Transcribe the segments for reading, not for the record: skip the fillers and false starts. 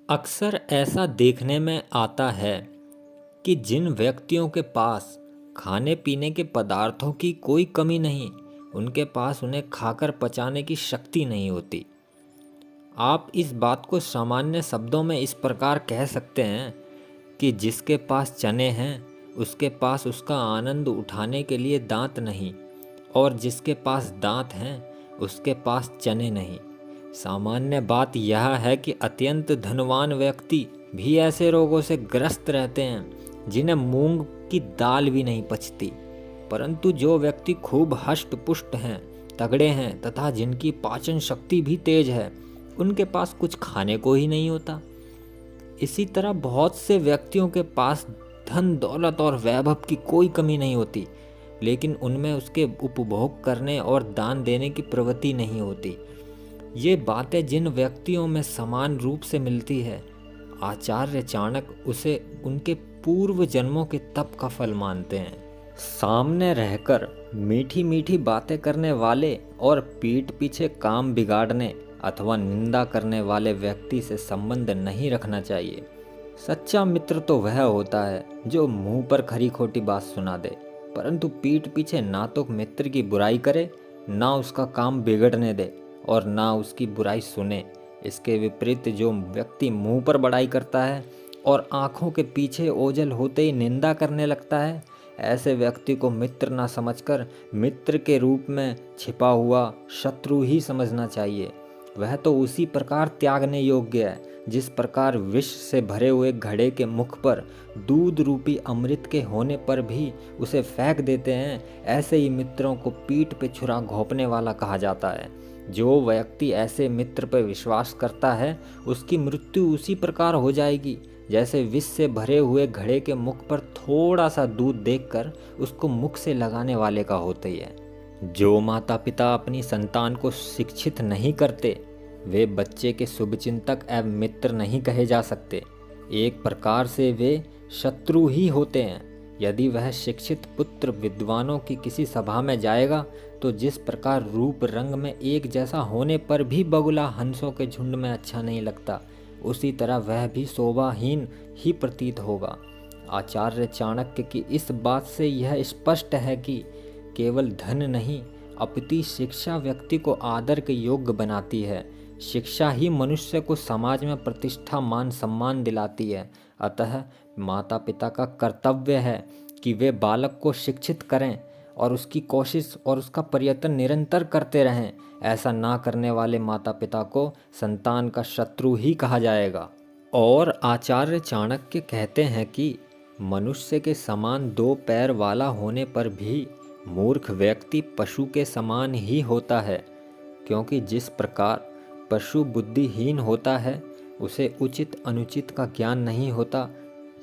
अक्सर ऐसा देखने में आता है कि जिन व्यक्तियों के पास खाने पीने के पदार्थों की कोई कमी नहीं, उनके पास उन्हें खाकर पचाने की शक्ति नहीं होती। आप इस बात को सामान्य शब्दों में इस प्रकार कह सकते हैं कि जिसके पास चने हैं उसके पास उसका आनंद उठाने के लिए दांत नहीं, और जिसके पास दांत हैं उसके पास चने नहीं। सामान्य बात यह है कि अत्यंत धनवान व्यक्ति भी ऐसे रोगों से ग्रस्त रहते हैं जिन्हें मूंग की दाल भी नहीं पचती, परंतु जो व्यक्ति खूब हष्ट पुष्ट हैं, तगड़े हैं तथा जिनकी पाचन शक्ति भी तेज है, उनके पास कुछ खाने को ही नहीं होता। इसी तरह बहुत से व्यक्तियों के पास धन दौलत और वैभव की कोई कमी नहीं होती, लेकिन उनमें उसके उपभोग करने और दान देने की प्रवृत्ति नहीं होती। ये बातें जिन व्यक्तियों में समान रूप से मिलती है, आचार्य चाणक्य उसे उनके पूर्व जन्मों के तप का फल मानते हैं। सामने रहकर मीठी मीठी बातें करने वाले और पीठ पीछे काम बिगाड़ने अथवा निंदा करने वाले व्यक्ति से संबंध नहीं रखना चाहिए। सच्चा मित्र तो वह होता है जो मुंह पर खरी खोटी बात सुना दे, परंतु पीठ पीछे ना तो मित्र की बुराई करे, ना उसका काम बिगड़ने दे और ना उसकी बुराई सुने। इसके विपरीत जो व्यक्ति मुंह पर बड़ाई करता है और आंखों के पीछे ओझल होते ही निंदा करने लगता है, ऐसे व्यक्ति को मित्र ना समझकर मित्र के रूप में छिपा हुआ शत्रु ही समझना चाहिए। वह तो उसी प्रकार त्यागने योग्य है जिस प्रकार विष से भरे हुए घड़े के मुख पर दूध रूपी अमृत के होने पर भी उसे फेंक देते हैं, ऐसे ही मित्रों को पीठ पे छुरा घोंपने वाला कहा जाता है। जो व्यक्ति ऐसे मित्र पर विश्वास करता है, उसकी मृत्यु उसी प्रकार हो जाएगी जैसे विष से भरे हुए घड़े के मुख पर थोड़ा सा दूध देखकर उसको मुख से लगाने वाले का होता ही है। जो माता पिता अपनी संतान को शिक्षित नहीं करते, वे बच्चे के शुभचिंतक एवं मित्र नहीं कहे जा सकते। एक प्रकार से वे शत्रु ही होते हैं। यदि वह शिक्षित पुत्र विद्वानों की किसी सभा में जाएगा तो जिस प्रकार रूप रंग में एक जैसा होने पर भी बगुला हंसों के झुंड में अच्छा नहीं लगता, उसी तरह वह भी शोभाहीन ही प्रतीत होगा। आचार्य चाणक्य की इस बात से यह स्पष्ट है कि केवल धन नहीं, अपितु शिक्षा व्यक्ति को आदर के योग्य बनाती है। शिक्षा ही मनुष्य को समाज में प्रतिष्ठा मान सम्मान दिलाती है। अतः माता पिता का कर्तव्य है कि वे बालक को शिक्षित करें और उसकी कोशिश और उसका प्रयत्न निरंतर करते रहें। ऐसा ना करने वाले माता पिता को संतान का शत्रु ही कहा जाएगा। और आचार्य चाणक्य कहते हैं कि मनुष्य के समान दो पैर वाला होने पर भी मूर्ख व्यक्ति पशु के समान ही होता है, क्योंकि जिस प्रकार पशु बुद्धिहीन होता है, उसे उचित अनुचित का ज्ञान नहीं होता,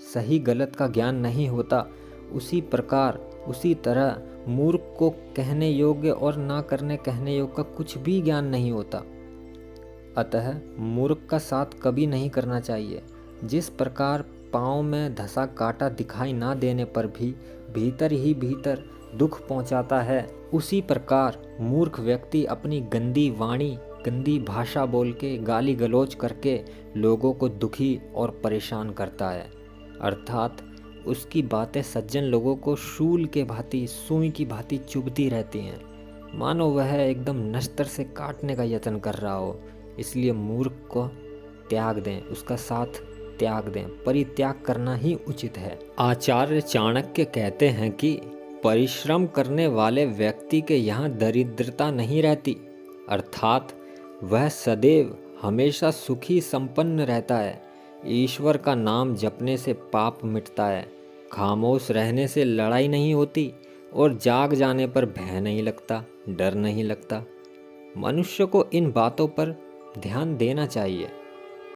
सही गलत का ज्ञान नहीं होता, उसी प्रकार उसी तरह मूर्ख को कहने योग्य और ना करने कहने योग्य का कुछ भी ज्ञान नहीं होता। अतः मूर्ख का साथ कभी नहीं करना चाहिए। जिस प्रकार पाँव में धंसा कांटा दिखाई ना देने पर भी भीतर ही भीतर दुख पहुंचाता है, उसी प्रकार मूर्ख व्यक्ति अपनी गंदी वाणी, गंदी भाषा बोल के, गाली गलौज करके लोगों को दुखी और परेशान करता है। अर्थात उसकी बातें सज्जन लोगों को शूल के भांति, सुई की भांति चुभती रहती हैं, मानो वह एकदम नश्तर से काटने का यत्न कर रहा हो। इसलिए मूर्ख को त्याग दें, उसका साथ त्याग दें, परित्याग करना ही उचित है। आचार्य चाणक्य कहते हैं कि परिश्रम करने वाले व्यक्ति के यहाँ दरिद्रता नहीं रहती, अर्थात वह सदैव हमेशा सुखी संपन्न रहता है। ईश्वर का नाम जपने से पाप मिटता है, खामोश रहने से लड़ाई नहीं होती और जाग जाने पर भय नहीं लगता, डर नहीं लगता। मनुष्य को इन बातों पर ध्यान देना चाहिए।